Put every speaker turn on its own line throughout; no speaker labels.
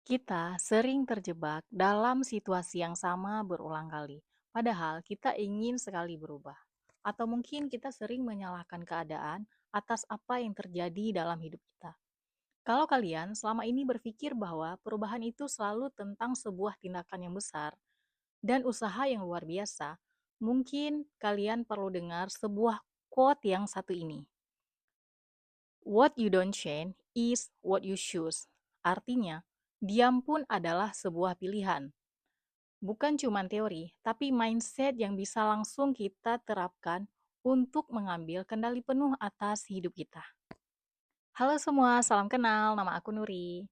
Kita sering terjebak dalam situasi yang sama berulang kali, padahal kita ingin sekali berubah. Atau mungkin kita sering menyalahkan keadaan atas apa yang terjadi dalam hidup kita. Kalau kalian selama ini berpikir bahwa perubahan itu selalu tentang sebuah tindakan yang besar dan usaha yang luar biasa, mungkin kalian perlu dengar sebuah quote yang satu ini. What you don't change is what you choose. Artinya, diam pun adalah sebuah pilihan. Bukan cuma teori, tapi mindset yang bisa langsung kita terapkan untuk mengambil kendali penuh atas hidup kita. Halo semua, salam kenal. Nama aku Nuri.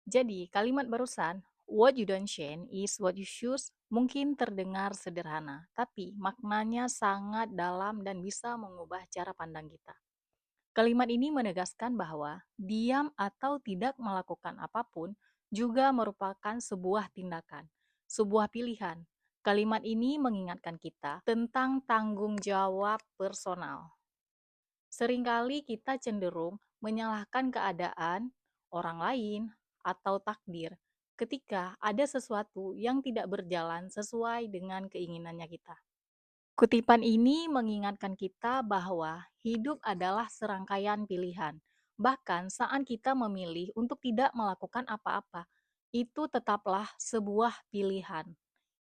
Jadi, kalimat barusan, what you don't change is what you choose, mungkin terdengar sederhana, tapi maknanya sangat dalam dan bisa mengubah cara pandang kita. Kalimat ini menegaskan bahwa diam atau tidak melakukan apapun juga merupakan sebuah tindakan, sebuah pilihan. Kalimat ini mengingatkan kita tentang tanggung jawab personal. Seringkali kita cenderung menyalahkan keadaan, orang lain, atau takdir ketika ada sesuatu yang tidak berjalan sesuai dengan keinginannya kita. Kutipan ini mengingatkan kita bahwa hidup adalah serangkaian pilihan. Bahkan saat kita memilih untuk tidak melakukan apa-apa, itu tetaplah sebuah pilihan.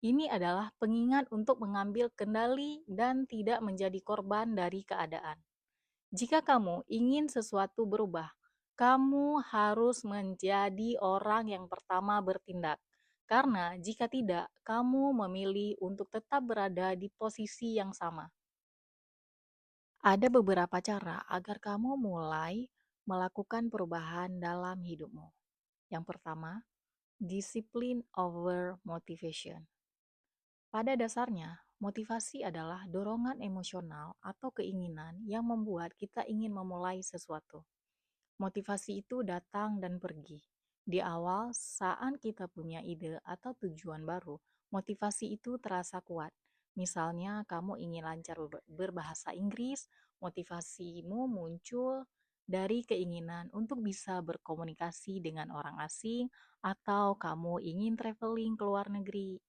Ini adalah pengingat untuk mengambil kendali dan tidak menjadi korban dari keadaan. Jika kamu ingin sesuatu berubah, kamu harus menjadi orang yang pertama bertindak. Karena jika tidak, kamu memilih untuk tetap berada di posisi yang sama. Ada beberapa cara agar kamu mulai melakukan perubahan dalam hidupmu. Yang pertama, disiplin over motivation. Pada dasarnya, motivasi adalah dorongan emosional atau keinginan yang membuat kita ingin memulai sesuatu. Motivasi itu datang dan pergi. Di awal, saat kita punya ide atau tujuan baru, motivasi itu terasa kuat. Misalnya, kamu ingin lancar berbahasa Inggris, motivasimu muncul dari keinginan untuk bisa berkomunikasi dengan orang asing, atau kamu ingin traveling ke luar negeri.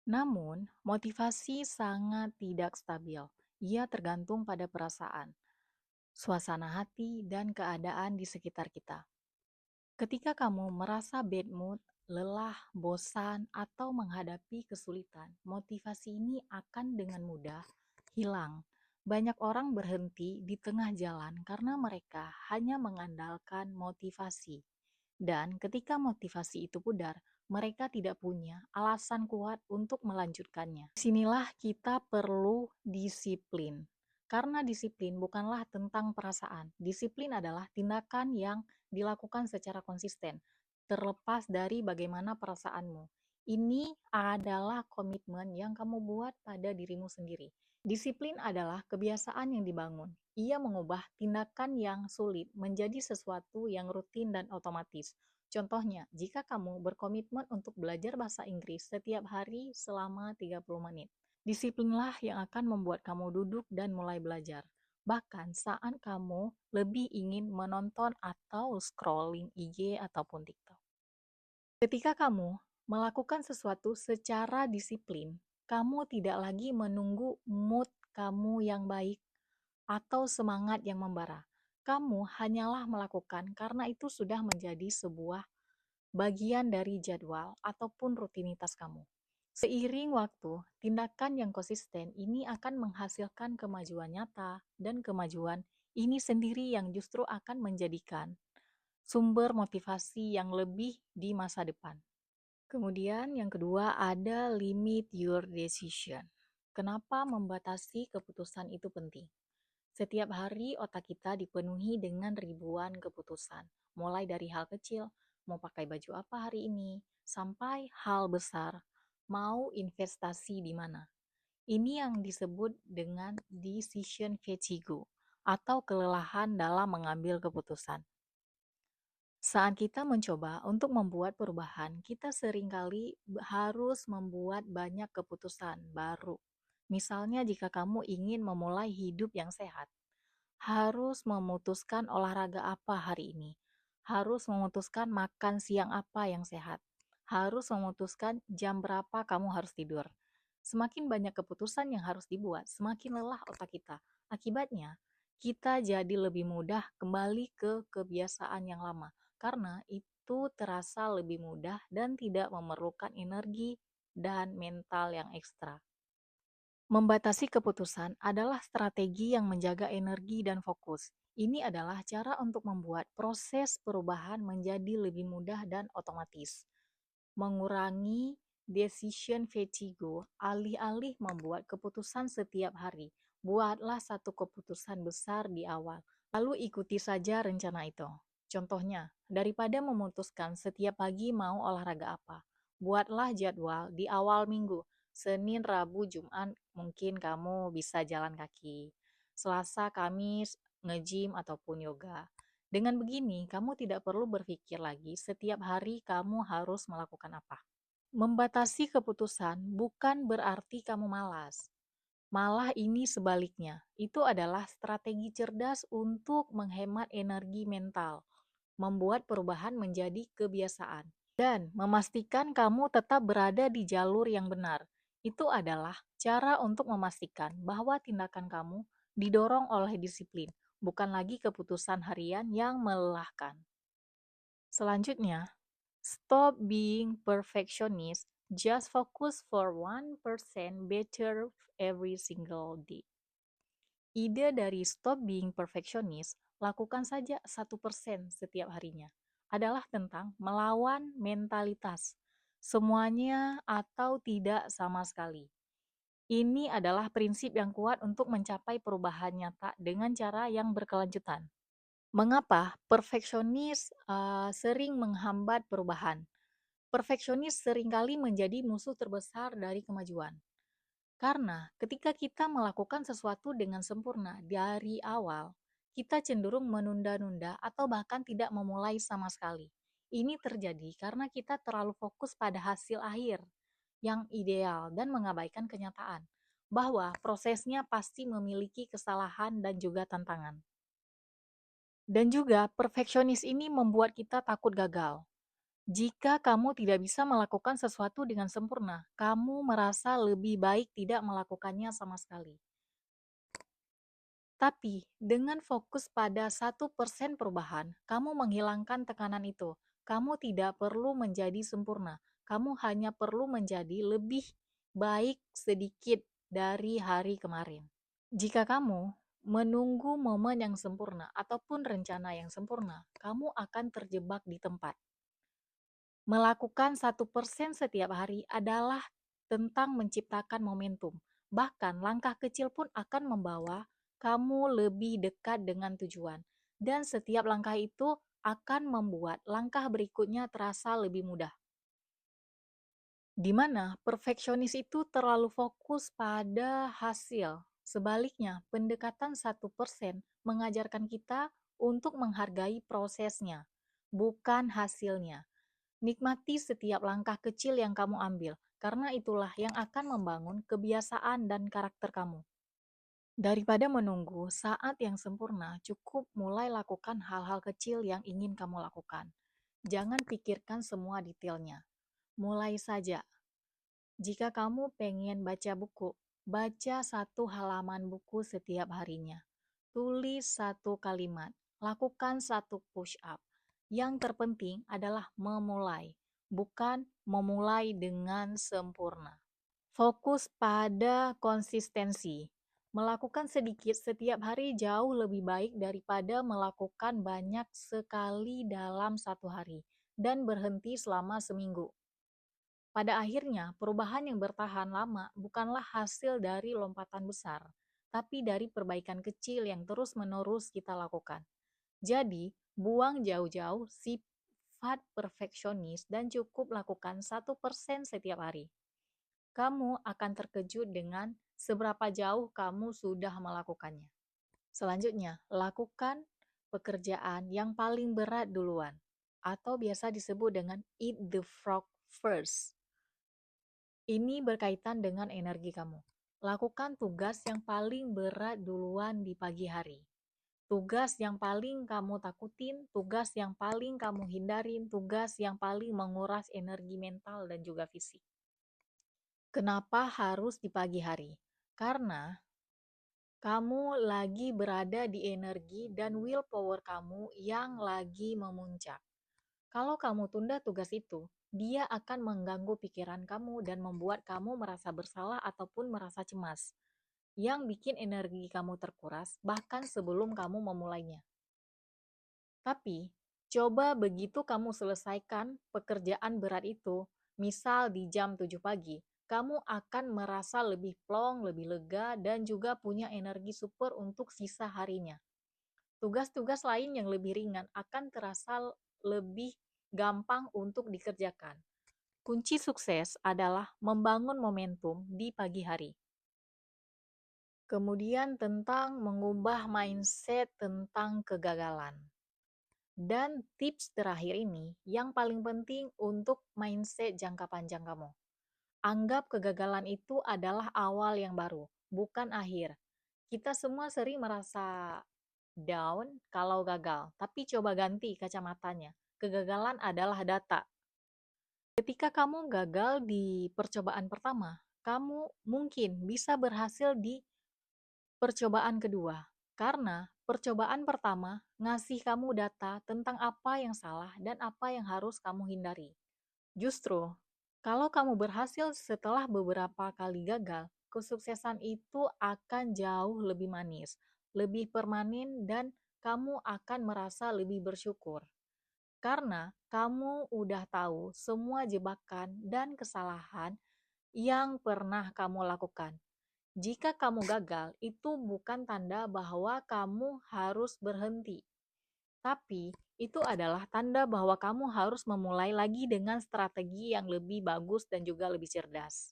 Namun, motivasi sangat tidak stabil. Ia tergantung pada perasaan, suasana hati, dan keadaan di sekitar kita. Ketika kamu merasa bad mood, lelah, bosan, atau menghadapi kesulitan, motivasi ini akan dengan mudah hilang. Banyak orang berhenti di tengah jalan karena mereka hanya mengandalkan motivasi. Dan ketika motivasi itu pudar, mereka tidak punya alasan kuat untuk melanjutkannya. Disinilah kita perlu disiplin. Karena disiplin bukanlah tentang perasaan. Disiplin adalah tindakan yang dilakukan secara konsisten, terlepas dari bagaimana perasaanmu. Ini adalah komitmen yang kamu buat pada dirimu sendiri. Disiplin adalah kebiasaan yang dibangun. Ia mengubah tindakan yang sulit menjadi sesuatu yang rutin dan otomatis. Contohnya, jika kamu berkomitmen untuk belajar bahasa Inggris setiap hari selama 30 menit, disiplinlah yang akan membuat kamu duduk dan mulai belajar. Bahkan saat kamu lebih ingin menonton atau scrolling IG ataupun TikTok. Ketika kamu melakukan sesuatu secara disiplin, kamu tidak lagi menunggu mood kamu yang baik atau semangat yang membara. Kamu hanyalah melakukan karena itu sudah menjadi sebuah bagian dari jadwal ataupun rutinitas kamu. Seiring waktu, tindakan yang konsisten ini akan menghasilkan kemajuan nyata, dan kemajuan ini sendiri yang justru akan menjadikan sumber motivasi yang lebih di masa depan. Kemudian yang kedua ada limit your decision. Kenapa membatasi keputusan itu penting? Setiap hari otak kita dipenuhi dengan ribuan keputusan, mulai dari hal kecil, mau pakai baju apa hari ini, sampai hal besar, mau investasi di mana. Ini yang disebut dengan decision fatigue atau kelelahan dalam mengambil keputusan. Saat kita mencoba untuk membuat perubahan, kita seringkali harus membuat banyak keputusan baru. Misalnya jika kamu ingin memulai hidup yang sehat, harus memutuskan olahraga apa hari ini, harus memutuskan makan siang apa yang sehat, harus memutuskan jam berapa kamu harus tidur. Semakin banyak keputusan yang harus dibuat, semakin lelah otak kita. Akibatnya, kita jadi lebih mudah kembali ke kebiasaan yang lama karena itu terasa lebih mudah dan tidak memerlukan energi dan mental yang ekstra. Membatasi keputusan adalah strategi yang menjaga energi dan fokus. Ini adalah cara untuk membuat proses perubahan menjadi lebih mudah dan otomatis. Mengurangi decision fatigue, alih-alih membuat keputusan setiap hari. Buatlah satu keputusan besar di awal, lalu ikuti saja rencana itu. Contohnya, daripada memutuskan setiap pagi mau olahraga apa, buatlah jadwal di awal minggu. Senin, Rabu, Jumat mungkin kamu bisa jalan kaki. Selasa, Kamis nge-gym ataupun yoga. Dengan begini, kamu tidak perlu berpikir lagi setiap hari kamu harus melakukan apa. Membatasi keputusan bukan berarti kamu malas. Malah ini sebaliknya, itu adalah strategi cerdas untuk menghemat energi mental, membuat perubahan menjadi kebiasaan, dan memastikan kamu tetap berada di jalur yang benar. Itu adalah cara untuk memastikan bahwa tindakan kamu didorong oleh disiplin, bukan lagi keputusan harian yang melelahkan. Selanjutnya, stop being perfectionist, just focus for 1% better every single day. Ide dari stop being perfectionist, lakukan saja 1% setiap harinya, adalah tentang melawan mentalitas. Semuanya atau tidak sama sekali. Ini adalah prinsip yang kuat untuk mencapai perubahan nyata dengan cara yang berkelanjutan. Mengapa perfeksionis sering menghambat perubahan? Perfeksionis seringkali menjadi musuh terbesar dari kemajuan. Karena ketika kita melakukan sesuatu dengan sempurna dari awal, kita cenderung menunda-nunda atau bahkan tidak memulai sama sekali. Ini terjadi karena kita terlalu fokus pada hasil akhir yang ideal dan mengabaikan kenyataan bahwa prosesnya pasti memiliki kesalahan dan juga tantangan. Dan juga perfeksionis ini membuat kita takut gagal. Jika kamu tidak bisa melakukan sesuatu dengan sempurna, kamu merasa lebih baik tidak melakukannya sama sekali. Tapi, dengan fokus pada 1% perubahan, kamu menghilangkan tekanan itu. Kamu tidak perlu menjadi sempurna. Kamu hanya perlu menjadi lebih baik sedikit dari hari kemarin. Jika kamu menunggu momen yang sempurna ataupun rencana yang sempurna, kamu akan terjebak di tempat. Melakukan 1% setiap hari adalah tentang menciptakan momentum. Bahkan langkah kecil pun akan membawa kamu lebih dekat dengan tujuan. Dan setiap langkah itu akan membuat langkah berikutnya terasa lebih mudah. Di mana perfeksionis itu terlalu fokus pada hasil. Sebaliknya, pendekatan 1% mengajarkan kita untuk menghargai prosesnya, bukan hasilnya. Nikmati setiap langkah kecil yang kamu ambil, karena itulah yang akan membangun kebiasaan dan karakter kamu. Daripada menunggu saat yang sempurna, cukup mulai lakukan hal-hal kecil yang ingin kamu lakukan. Jangan pikirkan semua detailnya. Mulai saja. Jika kamu pengen baca buku, baca satu halaman buku setiap harinya. Tulis satu kalimat, lakukan satu push up. Yang terpenting adalah memulai, bukan memulai dengan sempurna. Fokus pada konsistensi. Melakukan sedikit setiap hari jauh lebih baik daripada melakukan banyak sekali dalam satu hari dan berhenti selama seminggu. Pada akhirnya, perubahan yang bertahan lama bukanlah hasil dari lompatan besar, tapi dari perbaikan kecil yang terus-menerus kita lakukan. Jadi, buang jauh-jauh sifat perfeksionis dan cukup lakukan 1% setiap hari. Kamu akan terkejut dengan seberapa jauh kamu sudah melakukannya. Selanjutnya, lakukan pekerjaan yang paling berat duluan, atau biasa disebut dengan eat the frog first. Ini berkaitan dengan energi kamu. Lakukan tugas yang paling berat duluan di pagi hari. Tugas yang paling kamu takutin, tugas yang paling kamu hindarin, tugas yang paling menguras energi mental dan juga fisik. Kenapa harus di pagi hari? Karena kamu lagi berada di energi dan willpower kamu yang lagi memuncak. Kalau kamu tunda tugas itu, dia akan mengganggu pikiran kamu dan membuat kamu merasa bersalah ataupun merasa cemas, yang bikin energi kamu terkuras bahkan sebelum kamu memulainya. Tapi, coba begitu kamu selesaikan pekerjaan berat itu, misal di jam 7 pagi, kamu akan merasa lebih plong, lebih lega, dan juga punya energi super untuk sisa harinya. Tugas-tugas lain yang lebih ringan akan terasa lebih gampang untuk dikerjakan. Kunci sukses adalah membangun momentum di pagi hari. Kemudian tentang mengubah mindset tentang kegagalan. Dan tips terakhir ini yang paling penting untuk mindset jangka panjang kamu. Anggap kegagalan itu adalah awal yang baru, bukan akhir. Kita semua sering merasa down kalau gagal, tapi coba ganti kacamatanya. Kegagalan adalah data. Ketika kamu gagal di percobaan pertama, kamu mungkin bisa berhasil di percobaan kedua, karena percobaan pertama ngasih kamu data tentang apa yang salah dan apa yang harus kamu hindari. Justru, kalau kamu berhasil setelah beberapa kali gagal, kesuksesan itu akan jauh lebih manis, lebih permanen, dan kamu akan merasa lebih bersyukur. Karena kamu udah tahu semua jebakan dan kesalahan yang pernah kamu lakukan. Jika kamu gagal, itu bukan tanda bahwa kamu harus berhenti, tapi itu adalah tanda bahwa kamu harus memulai lagi dengan strategi yang lebih bagus dan juga lebih cerdas.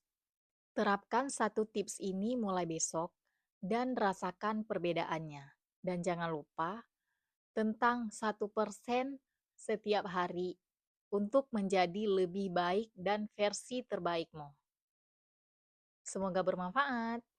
Terapkan satu tips ini mulai besok dan rasakan perbedaannya. Dan jangan lupa tentang 1% setiap hari untuk menjadi lebih baik dan versi terbaikmu. Semoga bermanfaat.